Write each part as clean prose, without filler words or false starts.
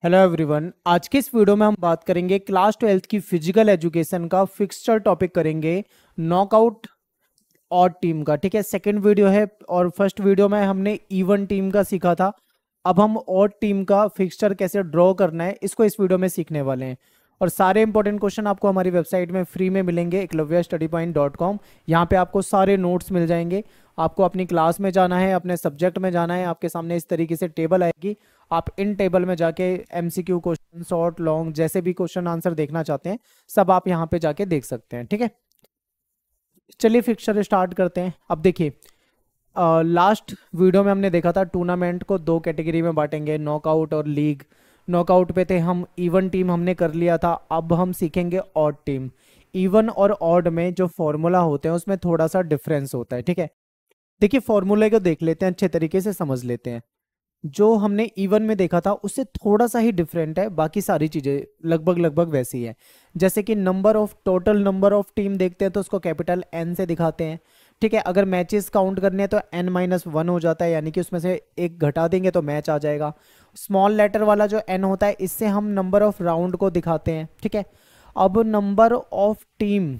Hello everyone. आज के इस वीडियो में हम बात करेंगे क्लास 12th की फिजिकल एजुकेशन का फिक्सचर टॉपिक करेंगे नॉकआउट और टीम का। ठीक है, सेकंड वीडियो है और फर्स्ट वीडियो में हमने इवन टीम का सीखा था। अब हम और टीम का फिक्सचर कैसे ड्रॉ करना है इसको इस वीडियो में सीखने वाले हैं। और सारे इंपॉर्टेंट क्वेश्चन आपको हमारी वेबसाइट में फ्री में मिलेंगे eklavyastudypoint.com। यहाँ पे आपको सारे नोट्स मिल जाएंगे। आपको अपनी क्लास में जाना है, अपने सब्जेक्ट में जाना है, आपके सामने इस तरीके से टेबल आएगी। आप इन टेबल में जाके एमसीक्यू क्वेश्चन, शॉर्ट, लॉन्ग, जैसे भी क्वेश्चन आंसर देखना चाहते हैं सब आप यहाँ पे जाके देख सकते हैं। ठीक है, चलिए फिक्सचर स्टार्ट करते हैं। अब देखिए, लास्ट वीडियो में हमने देखा था टूर्नामेंट को दो कैटेगरी में बांटेंगे, नॉकआउट और लीग। नॉकआउट पे थे हम, इवन टीम हमने कर लिया था। अब हम सीखेंगे ऑड टीम। इवन और ऑड में जो फॉर्मूला होते हैं उसमें थोड़ा सा डिफरेंस होता है। ठीक है, देखिए फॉर्मूले को देख लेते हैं, अच्छे तरीके से समझ लेते हैं। जो हमने इवन में देखा था उससे थोड़ा सा ही डिफरेंट है, बाकी सारी चीजें लगभग लगभग वैसी है। जैसे कि टोटल नंबर ऑफ टीम देखते हैं तो उसको कैपिटल एन से दिखाते हैं। ठीक है, अगर मैचेस काउंट करने हैं तो n-1 हो जाता है, यानी कि उसमें से एक घटा देंगे तो मैच आ जाएगा। स्मॉल लेटर वाला जो n होता है इससे हम नंबर ऑफ राउंड को दिखाते हैं। ठीक है, अब नंबर ऑफ टीम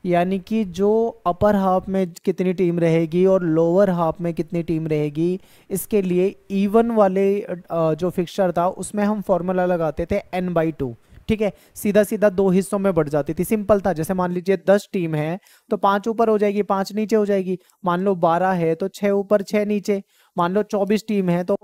यानी कि जो अपर हाफ में कितनी टीम रहेगी और लोअर हाफ में कितनी टीम रहेगी, इसके लिए इवन वाले जो फिक्सचर था उसमें हम फॉर्मूला लगाते थे n/2। ठीक है, सीधा सीधा दो हिस्सों में बढ़ जाती थी, सिंपल था। जैसे मान लीजिए 10 टीम है तो 5 ऊपर हो जाएगी, 5 नीचे हो जाएगी। मान लो 12 है तो 6 ऊपर 6 नीचे। मान लो 24 टीम है तो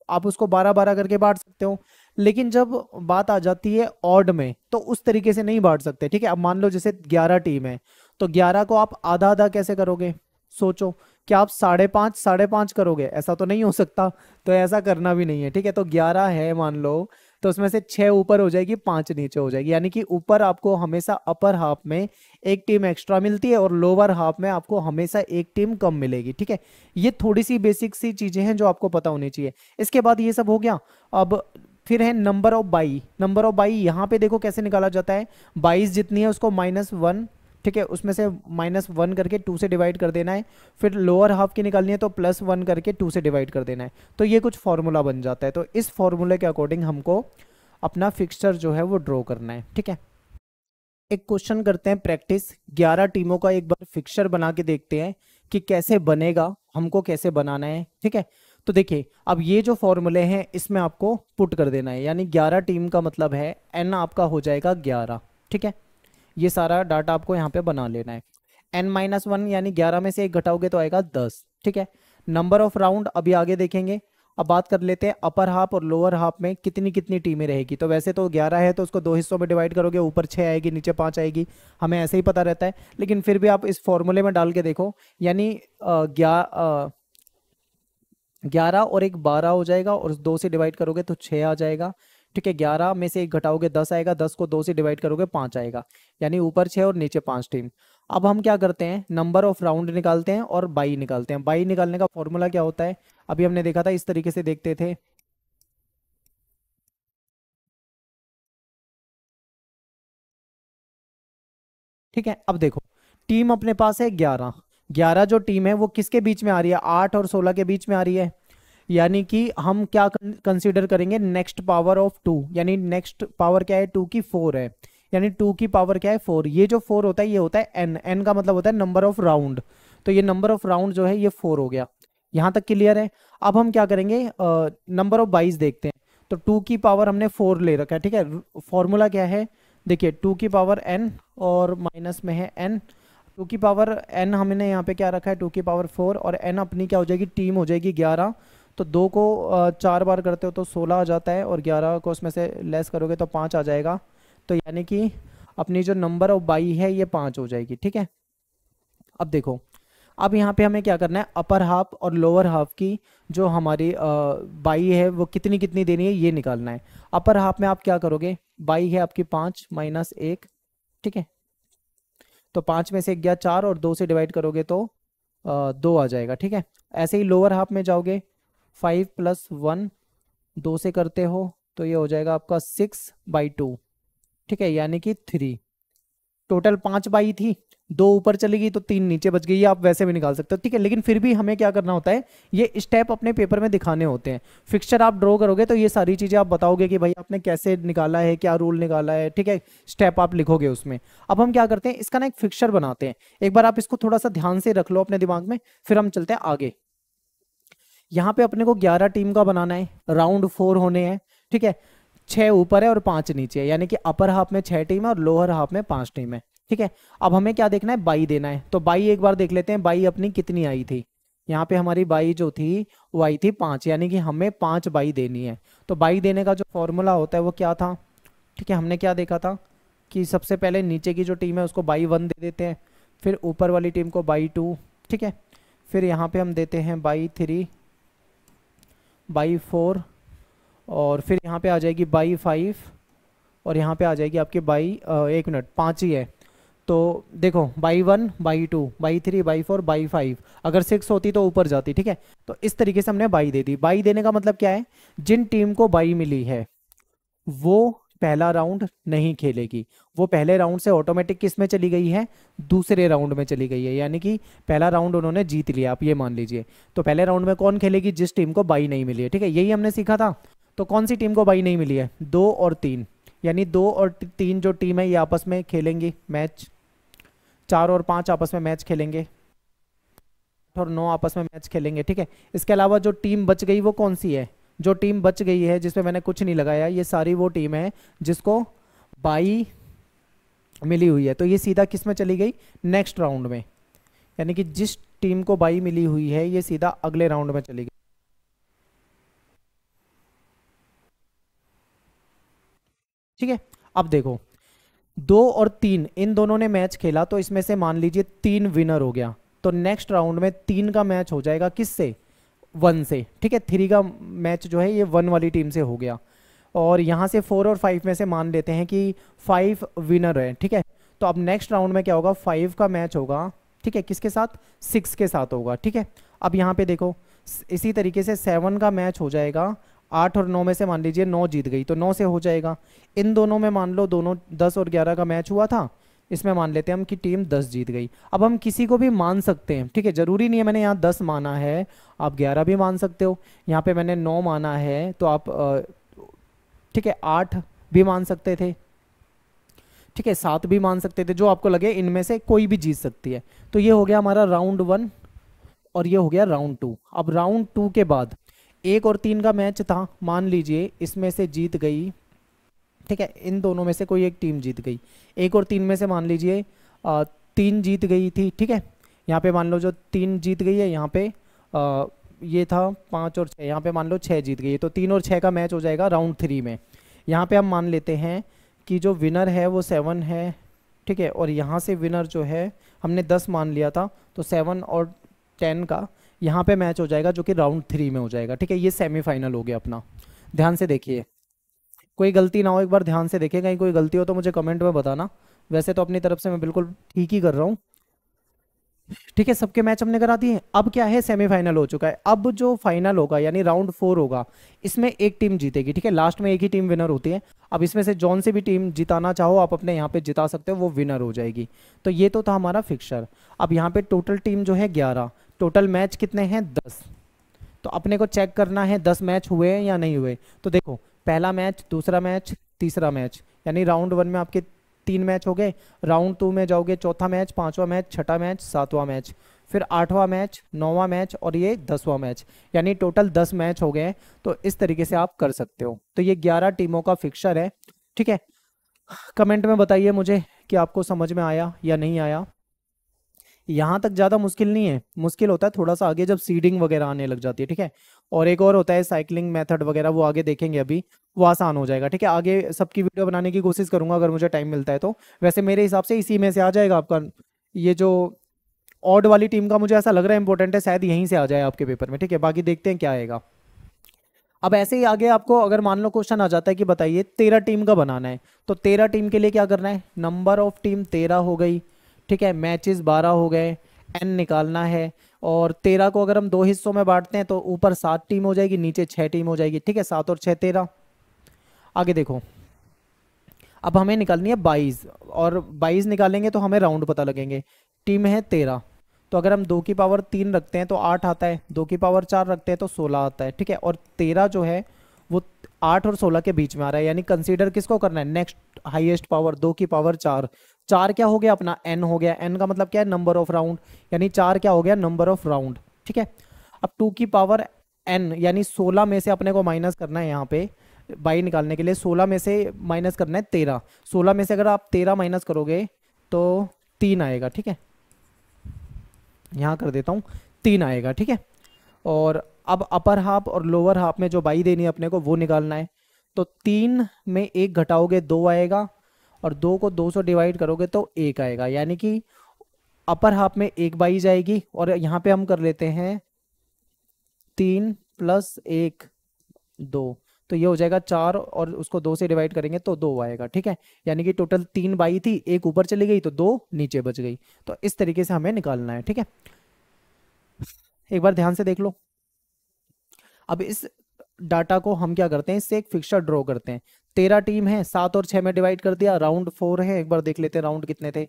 आप उसको 12-12 करके बांट सकते हो। लेकिन जब बात आ जाती है ऑड में तो उस तरीके से नहीं बांट सकते। ठीक है, अब मान लो जैसे 11 टीम है तो 11 को आप आधा आधा कैसे करोगे? सोचो, क्या आप 5.5 करोगे? ऐसा तो नहीं हो सकता, तो ऐसा करना भी नहीं है। ठीक है, तो 11 है मान लो, तो उसमें से 6 ऊपर हो जाएगी, 5 नीचे हो जाएगी, यानी कि ऊपर आपको हमेशा अपर हाफ में एक टीम एक्स्ट्रा मिलती है और लोअर हाफ में आपको हमेशा एक टीम कम मिलेगी। ठीक है, ये थोड़ी सी बेसिक सी चीजें हैं जो आपको पता होनी चाहिए। इसके बाद ये सब हो गया। अब फिर है number of by. Number of by यहाँ पे देखो कैसे निकाला जाता है। 22 जितनी है उसको -1, ठीक है, उसमें से -1 करके 2 से डिवाइड कर देना है। फिर लोअर हाफ की निकालनी है तो +1 करके 2 से डिवाइड कर देना है। तो ये कुछ फॉर्मूला बन जाता है। तो इस फॉर्मूले के अकॉर्डिंग हमको अपना फिक्सचर जो है वो ड्रॉ करना है। ठीक है, एक क्वेश्चन करते हैं प्रैक्टिस। 11 टीमों का एक बार फिक्सचर बना के देखते हैं कि कैसे बनेगा, हमको कैसे बनाना है। ठीक है, तो देखिए अब ये जो फॉर्मूले हैं इसमें आपको पुट कर देना है, यानी 11 टीम का मतलब है n आपका हो जाएगा 11। ठीक है, ये सारा डाटा आपको यहाँ पे बना लेना है। n-1 यानी 11 में से एक घटाओगे तो आएगा 10। ठीक है, नंबर ऑफ राउंड अभी आगे देखेंगे। अब बात कर लेते हैं अपर हाफ और लोअर हाफ में कितनी कितनी टीमें रहेगी। तो वैसे तो 11 है तो उसको दो हिस्सों में डिवाइड करोगे, ऊपर 6 आएगी, नीचे 5 आएगी, हमें ऐसे ही पता रहता है। लेकिन फिर भी आप इस फॉर्मूले में डाल के देखो, यानी 11 और एक 12 हो जाएगा और 2 से डिवाइड करोगे तो 6 आ जाएगा। ठीक है, 11 में से एक घटाओगे 10 आएगा, 10 को 2 से डिवाइड करोगे 5 आएगा, यानी ऊपर 6 और नीचे 5 टीम। अब हम क्या करते हैं, नंबर ऑफ राउंड निकालते हैं और बाई निकालते हैं। बाई निकालने का फॉर्मूला क्या होता है अभी हमने देखा था, इस तरीके से देखते थे। ठीक है, अब देखो टीम अपने पास है 11। 11 जो टीम है वो किसके बीच में आ रही है? 8 और 16 के बीच में आ रही है। यानी कि हम क्या कंसीडर करेंगे, नेक्स्ट पावर ऑफ 2, यानी नेक्स्ट पावर क्या है 2 की 4 है, यानी 2 की पावर क्या है 4। ये जो 4 होता है ये होता है n। n का मतलब होता है नंबर ऑफ राउंड। तो ये नंबर ऑफ राउंड जो है ये 4 हो गया। यहाँ तक क्लियर है। अब हम क्या करेंगे, नंबर ऑफ बाइज देखते हैं। तो 2 की पावर हमने 4 ले रखा है। ठीक है, फॉर्मूला क्या है, देखिए 2 की पावर n और माइनस में है n। 2 की पावर n हमने यहाँ पे क्या रखा है 2 की पावर 4, और n अपनी क्या हो जाएगी, टीम हो जाएगी 11। तो 2 को 4 बार करते हो तो 16 आ जाता है, और 11 को उसमें से लेस करोगे तो 5 आ जाएगा। तो यानी कि अपनी जो नंबर ऑफ बाई है ये 5 हो जाएगी। ठीक है, अब देखो, अब यहाँ पे हमें क्या करना है, अपर हाफ और लोअर हाफ की जो हमारी बाई है वो कितनी कितनी देनी है ये निकालना है। अपर हाफ में आप क्या करोगे, बाई है आपकी 5 - 1। ठीक है, तो 5 में से 1 गया 4 और 2 से डिवाइड करोगे तो 2 आ जाएगा। ठीक है, ऐसे ही लोअर हाफ में जाओगे, 5 + 1, 2 से करते हो तो ये हो जाएगा आपका 6/2। ठीक है, यानी कि 3। टोटल 5 बाई थी, दो ऊपर चली गई तो तीन नीचे बच गई, ये आप वैसे भी निकाल सकते हो, ठीक है। लेकिन फिर भी हमें क्या करना होता है, ये स्टेप अपने पेपर में दिखाने होते हैं। फिक्सचर आप ड्रॉ करोगे तो ये सारी चीज़ें आप बताओगे कि भाई आपने कैसे निकाला है, क्या रूल निकाला है, ठीक है, स्टेप आप लिखोगे उसमें। अब हम क्या करते हैं, इसका ना एक फिक्सचर बनाते हैं। एक बार आप इसको थोड़ा सा ध्यान से रख लो अपने दिमाग में, फिर हम चलते हैं आगे। यहाँ पे अपने को 11 टीम का बनाना है, राउंड 4 होने हैं, ठीक है। 6 ऊपर है और 5 नीचे है, यानी कि अपर हाफ में 6 टीम है और लोअर हाफ में 5 टीम है, ठीक है। अब हमें क्या देखना है, बाई देना है। तो बाई एक बार देख लेते हैं, बाई अपनी कितनी आई थी। यहाँ पे हमारी बाई जो थी वो आई थी 5, यानी कि हमें 5 बाई देनी है। तो बाई देने का जो फॉर्मूला होता है वो क्या था, ठीक है। हमने क्या देखा था कि सबसे पहले नीचे की जो टीम है उसको बाई 1 दे देते हैं, फिर ऊपर वाली टीम को बाई 2, ठीक है। फिर यहाँ पे हम देते हैं बाई 3, बाई 4, और फिर यहाँ पे आ जाएगी बाई 5, और यहाँ पे आ जाएगी आपकी बाई 1 मिनट 5 ही है। तो देखो by 1, by 2, by 3, by 4, by 5, अगर 6 होती तो ऊपर जाती, ठीक है। तो इस तरीके से हमने बाई दे दी। बाई देने का मतलब क्या है, जिन टीम को बाई मिली है वो पहला राउंड नहीं खेलेगी, वो पहले राउंड से ऑटोमेटिक किस में चली गई है, दूसरे राउंड में चली गई है, यानी कि पहला राउंड उन्होंने जीत लिया, आप ये मान लीजिए। तो पहले राउंड में कौन खेलेगी, जिस टीम को बाई नहीं मिली है, ठीक है, यही हमने सीखा था। तो कौन सी टीम को बाई नहीं मिली है, 2 और 3, यानी 2 और 3 जो टीम है ये आपस में खेलेंगी मैच। 4 और 5 आपस में मैच खेलेंगे, 8 और 9 आपस में मैच खेलेंगे, ठीक है। इसके अलावा जो टीम बच गई वो कौन सी है, जो टीम बच गई है जिसमें मैंने कुछ नहीं लगाया, ये सारी वो टीम है जिसको बाई मिली हुई है। तो ये सीधा किस में चली गई, नेक्स्ट राउंड में, यानी कि जिस टीम को बाई मिली हुई है ये सीधा अगले राउंड में चली गई, ठीक है। अब देखो 2 और 3 इन दोनों ने मैच खेला, तो इसमें से मान लीजिए 3 विनर हो गया। तो नेक्स्ट राउंड में 3 का मैच हो जाएगा किससे, 1 से, ठीक है। 3 का मैच जो है ये 1 वाली टीम से हो गया। और यहाँ से 4 और 5 में से मान लेते हैं कि 5 विनर है, ठीक है। तो अब नेक्स्ट राउंड में क्या होगा, 5 का मैच होगा, ठीक है, किसके साथ, 6 के साथ होगा, ठीक है। अब यहाँ पे देखो इसी तरीके से 7 का मैच हो जाएगा, 8 और 9 में से मान लीजिए 9 जीत गई तो 9 से हो जाएगा। इन दोनों में मान लो दोनों 10 और 11 का मैच हुआ था, इसमें मान लेते हैं हम कि टीम 10 जीत गई। अब हम किसी को भी मान सकते हैं, ठीक है, जरूरी नहीं है मैंने यहाँ 10 माना है, आप 11 भी मान सकते हो। यहाँ पे मैंने 9 माना है तो आप ठीक है 8 भी मान सकते थे, ठीक है 7 भी मान सकते थे, जो आपको लगे इनमें से कोई भी जीत सकती है। तो ये हो गया हमारा राउंड 1 और ये हो गया राउंड 2। अब राउंड 2 के बाद 1 और 3 का मैच था, मान लीजिए इसमें से जीत गई, ठीक है, इन दोनों में से कोई एक टीम जीत गई। 1 और 3 में से मान लीजिए 3 जीत गई थी, ठीक है। यहाँ पे मान लो जो 3 जीत गई है, यहाँ पे ये था 5 और 6, यहाँ पे मान लो 6 जीत गई है, तो 3 और 6 का मैच हो जाएगा राउंड 3 में। यहाँ पे हम मान लेते हैं कि जो विनर है वो 7 है, ठीक है। और यहाँ से विनर जो है हमने 10 मान लिया था, तो 7 और 10 का यहाँ पे मैच हो जाएगा जो कि राउंड 3 में हो जाएगा, ठीक है। ये सेमीफाइनल हो गया अपना। ध्यान से देखिए, कोई गलती ना हो, एक बार ध्यान से देखिए, कहीं कोई गलती हो तो मुझे कमेंट में बताना। वैसे तो अपनी तरफ से मैं बिल्कुल ठीक ही कर रहा हूँ, ठीक है। सबके मैच हमने करा दिए। अब क्या है, सेमीफाइनल हो चुका है। अब जो फाइनल होगा यानी राउंड 4 होगा, इसमें एक टीम जीतेगी, ठीक है, लास्ट में एक ही टीम विनर होती है। अब इसमें से जौन सी भी टीम जिताना चाहो आप अपने यहाँ पे जिता सकते हो, वो विनर हो जाएगी। तो ये तो था हमारा फिक्सर। अब यहाँ पे टोटल टीम जो है 11, टोटल मैच कितने हैं 10। तो अपने को चेक करना है 10 मैच हुए हैं या नहीं हुए। तो देखो पहला मैच, दूसरा मैच, तीसरा मैच, यानी राउंड 1 में आपके 3 मैच हो गए। राउंड 2 में जाओगे, चौथा मैच, पांचवा मैच, छठा मैच, सातवां मैच, फिर आठवां मैच, नौवां मैच और ये 10वां मैच, यानी टोटल 10 मैच हो गए। तो इस तरीके से आप कर सकते हो। तो ये 11 टीमों का फिक्सर है, ठीक है। कमेंट में बताइए मुझे कि आपको समझ में आया या नहीं आया। यहाँ तक ज़्यादा मुश्किल नहीं है, मुश्किल होता है थोड़ा सा आगे जब सीडिंग वगैरह आने लग जाती है, ठीक है। और एक और होता है साइकिलिंग मेथड वगैरह, वो आगे देखेंगे, अभी वो आसान हो जाएगा, ठीक है। आगे सबकी वीडियो बनाने की कोशिश करूंगा अगर मुझे टाइम मिलता है तो। वैसे मेरे हिसाब से इसी में से आ जाएगा आपका, ये जो ऑड वाली टीम का मुझे ऐसा लग रहा है इंपॉर्टेंट है, शायद यहीं से आ जाए आपके पेपर में, ठीक है। बाकी देखते हैं क्या आएगा। अब ऐसे ही आगे आपको अगर मान लो क्वेश्चन आ जाता है कि बताइए 13 टीम का बनाना है, तो 13 टीम के लिए क्या करना है, नंबर ऑफ टीम 13 हो गई, ठीक है, मैचेस 12 हो गए, एन निकालना है। और 13 को अगर हम दो हिस्सों में बांटते हैं तो ऊपर 7 टीम हो जाएगी, नीचे 6 टीम हो जाएगी, ठीक है, 7 और 6 13। आगे देखो, अब हमें निकालनी है 22, और 22 निकालेंगे तो हमें राउंड पता लगेंगे। टीम है 13, तो अगर हम 2 की पावर 3 रखते हैं तो 8 आता है, 2 की पावर 4 रखते हैं तो 16 आता है, ठीक है। और 13 जो है वो 8 और 16 के बीच में आ रहा है, यानी कंसीडर किसको करना है, नेक्स्ट हाईएस्ट पावर 2 की पावर 4। 4 क्या हो गया अपना, n हो गया। n का मतलब क्या है, नंबर ऑफ राउंड, यानी 4 क्या हो गया, नंबर ऑफ राउंड, ठीक है। अब 2 की पावर n यानी 16 में से अपने को माइनस करना है, यहाँ पे बाई निकालने के लिए 16 में से माइनस करना है 13। 16 में से अगर आप 13 माइनस करोगे तो 3 आएगा, ठीक है। यहाँ कर देता हूँ, 3 आएगा, ठीक है। और अब अपर हाफ और लोअर हाफ में जो बाई देनी है अपने को वो निकालना है। तो 3 में 1 घटाओगे 2 आएगा, और 2 को 2 से डिवाइड करोगे तो 1 आएगा, यानी कि अपर हाफ में 1 बाई जाएगी। और यहाँ पे हम कर लेते हैं 3 + 1 2, तो ये हो जाएगा 4, और उसको 2 से डिवाइड करेंगे तो 2 आएगा, ठीक है। यानी कि टोटल 3 बाई थी, 1 ऊपर चली गई तो 2 नीचे बच गई। तो इस तरीके से हमें निकालना है, ठीक है। एक बार ध्यान से देख लो। अब इस डाटा को हम क्या करते हैं, इससे एक फिक्सर ड्रॉ करते हैं। 13 टीम है, 7 और 6 में डिवाइड कर दिया, राउंड 4 है। एक बार देख लेते हैं राउंड कितने थे,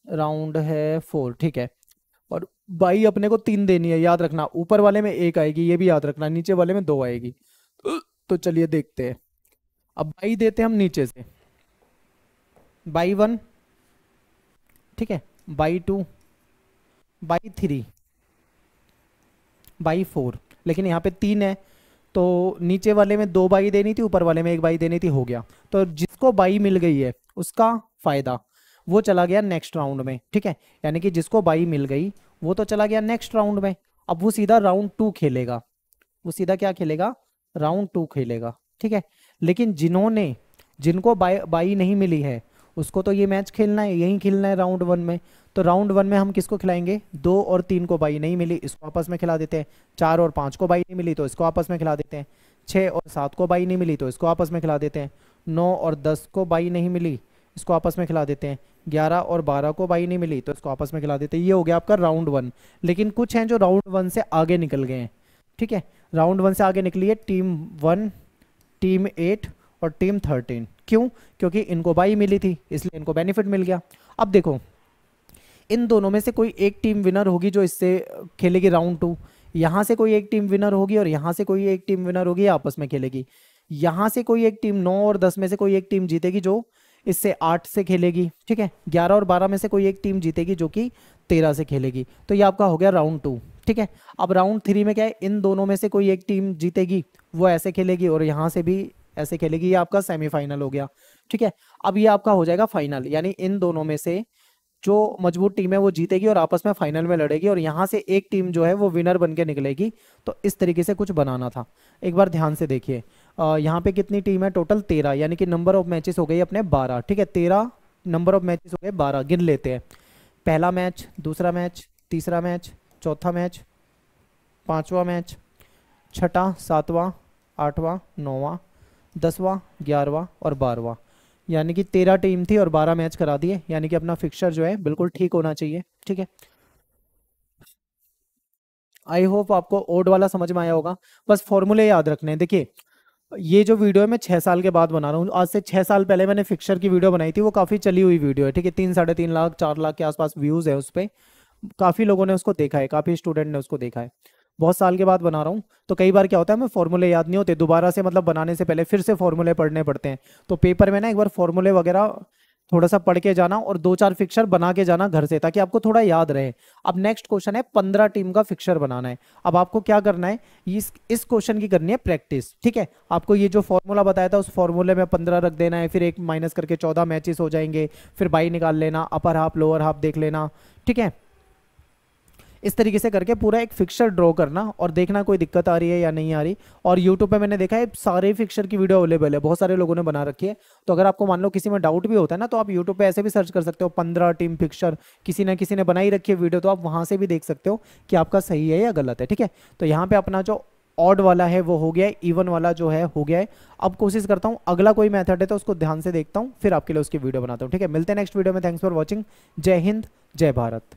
राउंड है 4, ठीक है। और बाई अपने को 3 देनी है, याद रखना। ऊपर वाले में 1 आएगी, ये भी याद रखना, नीचे वाले में 2 आएगी। तो चलिए देखते हैं। अब बाई देते हैं हम नीचे से, बाई 1, ठीक है, बाई 2, बाई 3, बाई 4। लेकिन यहाँ पे 3 है, तो नीचे वाले में 2 बाई देनी थी, ऊपर वाले में 1 बाई देनी थी, हो गया। तो जिसको बाई मिल गई है उसका फायदा, वो चला गया नेक्स्ट राउंड में, ठीक है। यानी कि जिसको बाई मिल गई वो तो चला गया नेक्स्ट राउंड में। अब वो सीधा राउंड 2 खेलेगा, वो सीधा क्या खेलेगा, राउंड 2 खेलेगा, ठीक है। लेकिन जिनको बाई नहीं मिली है उसको तो ये मैच खेलना है, यही खेलना है राउंड 1 में। तो राउंड 1 में हम किसको खिलाएंगे, 2 और 3 को बाई नहीं मिली, इसको आपस में खिला देते हैं। 4 और 5 को बाई नहीं मिली तो इसको आपस में खिला देते हैं। 6 और 7 को बाई नहीं मिली तो इसको आपस में खिला देते हैं। 9 और 10 को बाई नहीं मिली, इसको आपस में खिला देते हैं। 11 और 12 को बाई नहीं मिली तो इसको आपस में खिला देते हैं। ये हो गया आपका राउंड 1। लेकिन कुछ हैं जो राउंड 1 से आगे निकल गए हैं, ठीक है। राउंड 1 से आगे निकली है टीम 1, टीम 8 और टीम 13। क्यों, क्योंकि इनको बाई मिली थी इसलिए इनको बेनिफिट मिल गया। अब देखो, इन दोनों में से कोई एक टीम विनर होगी जो इससे खेलेगी राउंड 2, यहाँ से कोई एक टीम विनर होगी और यहाँ से कोई एक टीम विनर होगी, आपस में खेलेगी। यहाँ से कोई एक टीम 9 और 10 में से कोई एक टीम जीतेगी जो इससे 8 से खेलेगी, ठीक है। 11 और 12 में से कोई एक टीम जीतेगी जो कि 13 से खेलेगी। तो ये आपका हो गया राउंड 2, ठीक है। अब राउंड 3 में क्या है, इन दोनों में से कोई एक टीम जीतेगी, वो ऐसे खेलेगी, और यहाँ से भी ऐसे खेलेगी। ये आपका सेमीफाइनल हो गया, ठीक है। अब ये आपका हो जाएगा फाइनल, यानी इन दोनों में से जो मजबूत टीम है वो जीतेगी और आपस में फाइनल में लड़ेगी, और यहाँ से एक टीम जो है वो विनर बन के निकलेगी। तो इस तरीके से कुछ बनाना था। एक बार ध्यान से देखिए, यहाँ पे कितनी टीम है, टोटल 13, यानी कि नंबर ऑफ मैचेस हो गई अपने 12, ठीक है। 13 नंबर ऑफ मैचेस हो गए 12, गिन लेते हैं। पहला मैच, दूसरा मैच, तीसरा मैच, चौथा मैच, पाँचवा मैच, छठा, सातवां, आठवां, नौवां, 10वां, 11वां और 12वां। यानी कि 13 टीम थी और 12 मैच करा दिए, यानी कि अपना फिक्सचर जो है बिल्कुल ठीक होना चाहिए, ठीक है। आई होप आपको ओड वाला समझ में आया होगा। बस फॉर्मूले याद रखने हैं। देखिए, ये जो वीडियो है मैं 6 साल के बाद बना रहा हूँ। आज से 6 साल पहले मैंने फिक्सचर की वीडियो बनाई थी, वो काफ़ी चली हुई वीडियो है, ठीक है। 3 साढ़े 3 लाख 4 लाख के आसपास व्यूज़ है उस पर। काफ़ी लोगों ने उसको देखा है, काफ़ी स्टूडेंट ने उसको देखा है। बहुत साल के बाद बना रहा हूँ, तो कई बार क्या होता है हमें फॉर्मूले याद नहीं होते, दोबारा से मतलब बनाने से पहले फिर से फॉर्मूले पढ़ने पड़ते हैं। तो पेपर में ना एक बार फॉर्मूले वगैरह थोड़ा सा पढ़ के जाना और 2-4 फिक्सर बना के जाना घर से, ताकि आपको थोड़ा याद रहे। अब नेक्स्ट क्वेश्चन है, 15 टीम का फिक्सर बनाना है। अब आपको क्या करना है, इस क्वेश्चन की करनी है प्रैक्टिस, ठीक है। आपको ये जो फॉर्मूला बताया था उस फॉर्मूले में 15 रख देना है, फिर एक माइनस करके 14 मैचेस हो जाएंगे, फिर बाई निकाल लेना, अपर हाफ लोअर हाफ देख लेना, ठीक है। इस तरीके से करके पूरा एक फिक्सर ड्रॉ करना और देखना कोई दिक्कत आ रही है या नहीं आ रही। और यूट्यूब पे मैंने देखा है सारे फिक्सर की वीडियो अवेलेबल है, बहुत सारे लोगों ने बना रखी है। तो अगर आपको मान लो किसी में डाउट भी होता है ना, तो आप यूट्यूब पे ऐसे भी सर्च कर सकते हो 15 टीम फिक्सर, किसी ना किसी ने बनाई रखी है वीडियो, तो आप वहाँ से भी देख सकते हो कि आपका सही है या गलत है, ठीक है। तो यहाँ पे अपना जो ऑड वाला है वो हो गया है, इवन वाला जो है हो गया है। अब कोशिश करता हूँ अगला कोई मेथड है तो उसको ध्यान से देखता हूँ, फिर आपके लिए उसकी वीडियो बनाता हूँ, ठीक है। मिलते हैं नेक्स्ट वीडियो में। Thanks for watching. जय हिंद, जय भारत।